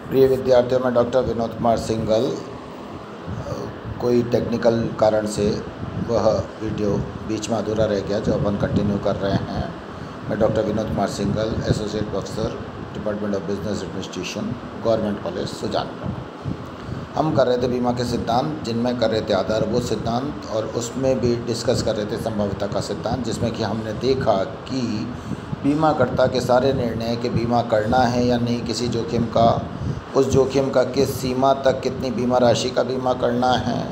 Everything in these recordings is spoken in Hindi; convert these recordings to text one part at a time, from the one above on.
प्रिय विद्यार्थियों, मैं डॉक्टर विनोद कुमार सिंघल। कोई टेक्निकल कारण से वह वीडियो बीच में अधूरा रह गया जो अपन कंटिन्यू कर रहे हैं। मैं doctor Vinod Kumar Singhal, associate professor, department of business administration, government college Sujanpur. हम कर रहे थे बीमा के सिद्धांत, जिनमें कर रहे थे आधारभूत सिद्धांत, और उसमें भी डिस्कस कर रहे थे संभाव्यता का सिद्धांत, जिसमें कि हमने देखा कि बीमाकर्ता के सारे निर्णय कि बीमा करना है या नहीं किसी जोखिम का, उस जोखिम का किस सीमा तक कितनी बीमा राशि का बीमा करना है,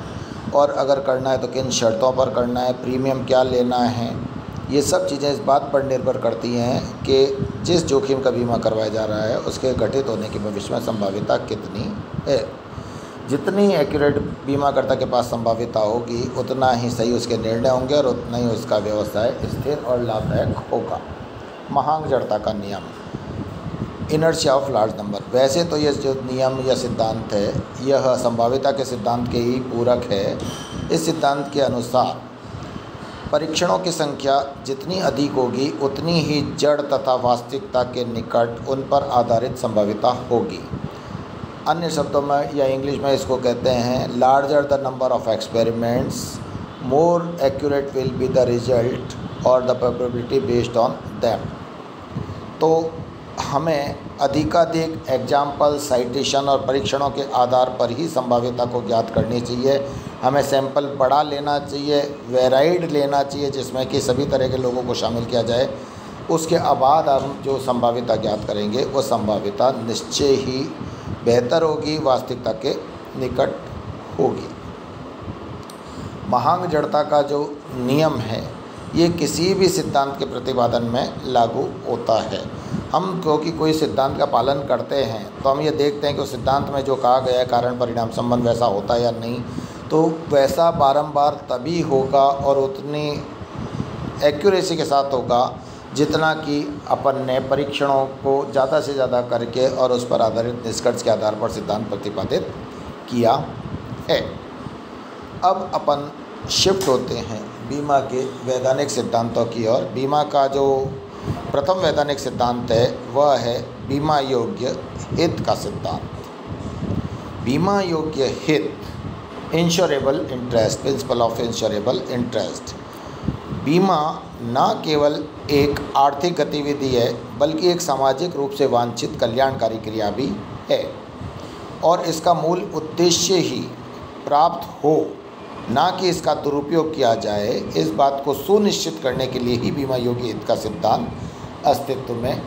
और अगर करना है तो किन शर्तों पर करना है, प्रीमियम क्या लेना है, ये सब चीज़ें इस बात पर निर्भर करती हैं कि जिस जोखिम का बीमा करवाया जा रहा है उसके घटित होने की भविष्य में संभाव्यता कितनी है। जितनी एक्यूरेट बीमाकर्ता के पास संभाव्यता होगी उतना ही सही उसके निर्णय होंगे और उतना ही उसका व्यवसाय स्थिर और लाभदायक होगा। महांग जड़ता का नियम, इनर्शिया ऑफ लार्ज नंबर। वैसे तो ये जो नियम या सिद्धांत है यह संभाव्यता के सिद्धांत के ही पूरक है। इस सिद्धांत के अनुसार परीक्षणों की संख्या जितनी अधिक होगी उतनी ही जड़ तथा वास्तविकता के निकट उन पर आधारित संभाव्यता होगी। अन्य शब्दों में या इंग्लिश में इसको कहते हैं larger the number of experiments, more accurate will be the result और the probability based on them. तो हमें अधिकाधिक एग्जाम्पल, साइटेशन और परीक्षणों के आधार पर ही संभाव्यता को ज्ञात करनी चाहिए। हमें सैंपल बड़ा लेना चाहिए, वेराइड लेना चाहिए, जिसमें कि सभी तरह के लोगों को शामिल किया जाए। उसके बाद हम जो संभाव्यता ज्ञात करेंगे वो संभाव्यता निश्चय ही बेहतर होगी, वास्तविकता के निकट होगी। महांग जड़ता का जो नियम है ये किसी भी सिद्धांत के प्रतिपादन में लागू होता है। हम क्योंकि कोई सिद्धांत का पालन करते हैं तो हम ये देखते हैं कि उस सिद्धांत में जो कहा गया है कारण परिणाम संबंध वैसा होता है या नहीं, तो वैसा बारंबार तभी होगा और उतनी एक्यूरेसी के साथ होगा जितना कि अपन ने परीक्षणों को ज़्यादा से ज़्यादा करके और उस पर आधारित निष्कर्ष के आधार पर सिद्धांत प्रतिपादित किया है। अब अपन शिफ्ट होते हैं बीमा के वैधानिक सिद्धांतों की ओर। बीमा का जो प्रथम वैधानिक सिद्धांत है वह है बीमा योग्य हित का सिद्धांत। बीमा योग्य हित, insurable interest, principle of insurable interest. बीमा न केवल एक आर्थिक गतिविधि है बल्कि एक सामाजिक रूप से वांछित कल्याणकारी क्रिया भी है, और इसका मूल उद्देश्य ही प्राप्त हो, ना कि इसका दुरुपयोग किया जाए, इस बात को सुनिश्चित करने के लिए ही बीमा योग्य हित का सिद्धांत अस्तित्व में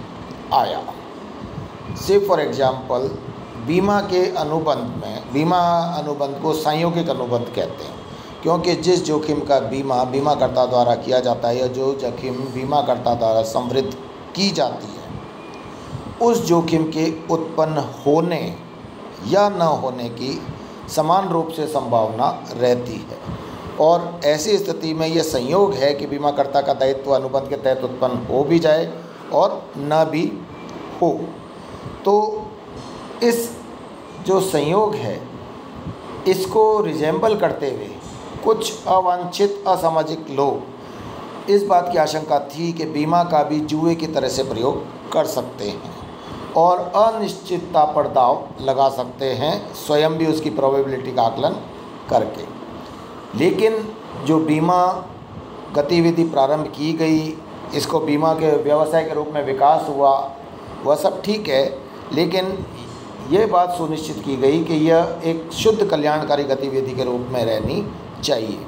आया। से फॉर एग्जाम्पल बीमा के अनुबंध में, बीमा अनुबंध को संयोगिक अनुबंध कहते हैं, क्योंकि जिस जोखिम का बीमा बीमाकर्ता द्वारा किया जाता है या जो जोखिम बीमाकर्ता द्वारा संवृत्त की जाती है उस जोखिम के उत्पन्न होने या न होने की समान रूप से संभावना रहती है। और ऐसी स्थिति में यह संयोग है कि बीमाकर्ता का दायित्व अनुबंध के तहत उत्पन्न हो भी जाए और न भी हो। तो इस जो संयोग है इसको रिजेंबल करते हुए कुछ अवांछित असामाजिक लोग इस बात की आशंका थी कि बीमा का भी जुए की तरह से प्रयोग कर सकते हैं और अनिश्चितता पर दाव लगा सकते हैं, स्वयं भी उसकी प्रोबेबिलिटी का आकलन करके। लेकिन जो बीमा गतिविधि प्रारंभ की गई, इसको बीमा के व्यवसाय के रूप में विकास हुआ, वह सब ठीक है, लेकिन ये बात सुनिश्चित की गई कि यह एक शुद्ध कल्याणकारी गतिविधि के रूप में रहनी चाहिए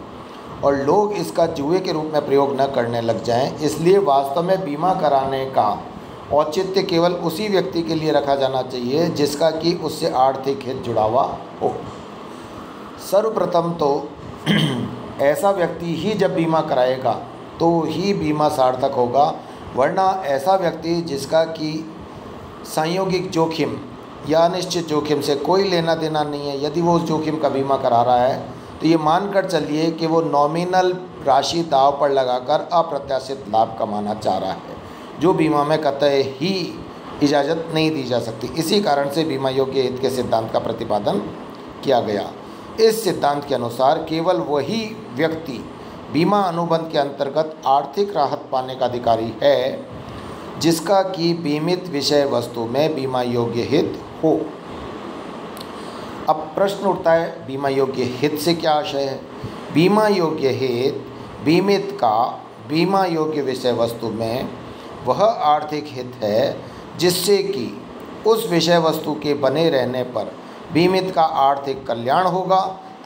और लोग इसका जुए के रूप में प्रयोग न करने लग जाएं। इसलिए वास्तव में बीमा कराने का औचित्य केवल उसी व्यक्ति के लिए रखा जाना चाहिए जिसका कि उससे आर्थिक हित जुड़ा हुआ हो। सर्वप्रथम तो ऐसा व्यक्ति ही जब बीमा कराएगा तो ही बीमा सार्थक होगा, वरना ऐसा व्यक्ति जिसका कि संयोगिक जोखिम या अनिश्चित जोखिम से कोई लेना देना नहीं है, यदि वो उस जोखिम का बीमा करा रहा है तो ये मानकर चलिए कि वो नॉमिनल राशि दाव पर लगाकर अप्रत्याशित लाभ कमाना चाह रहा है, जो बीमा में कतई ही इजाज़त नहीं दी जा सकती। इसी कारण से बीमा योग्य हित के सिद्धांत का प्रतिपादन किया गया। इस सिद्धांत के अनुसार केवल वही व्यक्ति बीमा अनुबंध के अंतर्गत आर्थिक राहत पाने का अधिकारी है जिसका कि बीमित विषय वस्तु में बीमा योग्य हित हो। अब प्रश्न उठता है बीमा योग्य हित से क्या आशय है। बीमा योग्य हित बीमित का बीमा योग्य विषय वस्तु में वह आर्थिक हित है जिससे कि उस विषय वस्तु के बने रहने पर बीमित का आर्थिक कल्याण होगा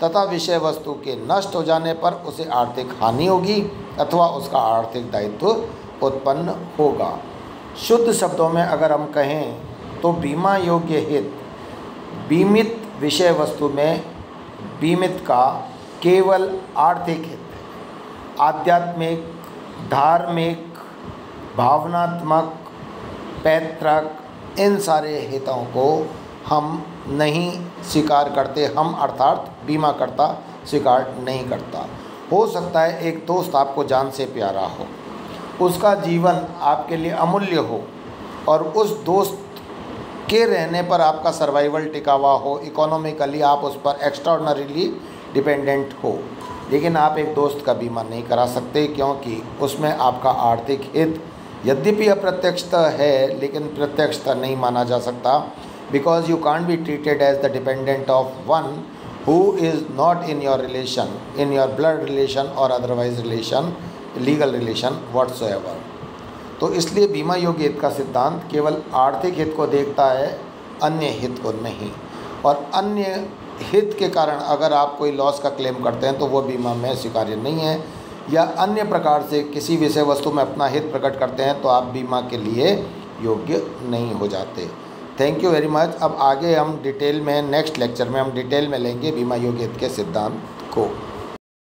तथा विषय वस्तु के नष्ट हो जाने पर उसे आर्थिक हानि होगी अथवा उसका आर्थिक दायित्व उत्पन्न होगा। शुद्ध शब्दों में अगर हम कहें तो बीमा योग्य हित बीमित विषय वस्तु में बीमित का केवल आर्थिक हित है। आध्यात्मिक, धार्मिक, भावनात्मक, पैतृक इन सारे हितों को हम नहीं स्वीकार करते, हम अर्थात बीमा करता स्वीकार नहीं करता। हो सकता है एक दोस्त आपको जान से प्यारा हो, उसका जीवन आपके लिए अमूल्य हो और उस दोस्त के रहने पर आपका सर्वाइवल टिका हुआ हो, इकोनॉमिकली आप उस पर एक्स्ट्राऑर्डिनरीली डिपेंडेंट हो, लेकिन आप एक दोस्त का बीमा नहीं करा सकते क्योंकि उसमें आपका आर्थिक हित यद्यपि अप्रत्यक्षतः है लेकिन प्रत्यक्षतः नहीं माना जा सकता, because you can't be treated as the dependent of one who is not in your relation, in your blood relation or otherwise relation, legal relation whatsoever। तो इसलिए बीमा योग्य हित का सिद्धांत केवल आर्थिक हित को देखता है, अन्य हित को नहीं। और अन्य हित के कारण अगर आप कोई लॉस का क्लेम करते हैं तो वो बीमा में स्वीकार्य नहीं है, या अन्य प्रकार से किसी विषय वस्तु में अपना हित प्रकट करते हैं तो आप बीमा के लिए योग्य नहीं हो जाते। Thank you very much. अब आगे हम डिटेल में नेक्स्ट लेक्चर में हम डिटेल में लेंगे बीमा योग्य हित के सिद्धांत को।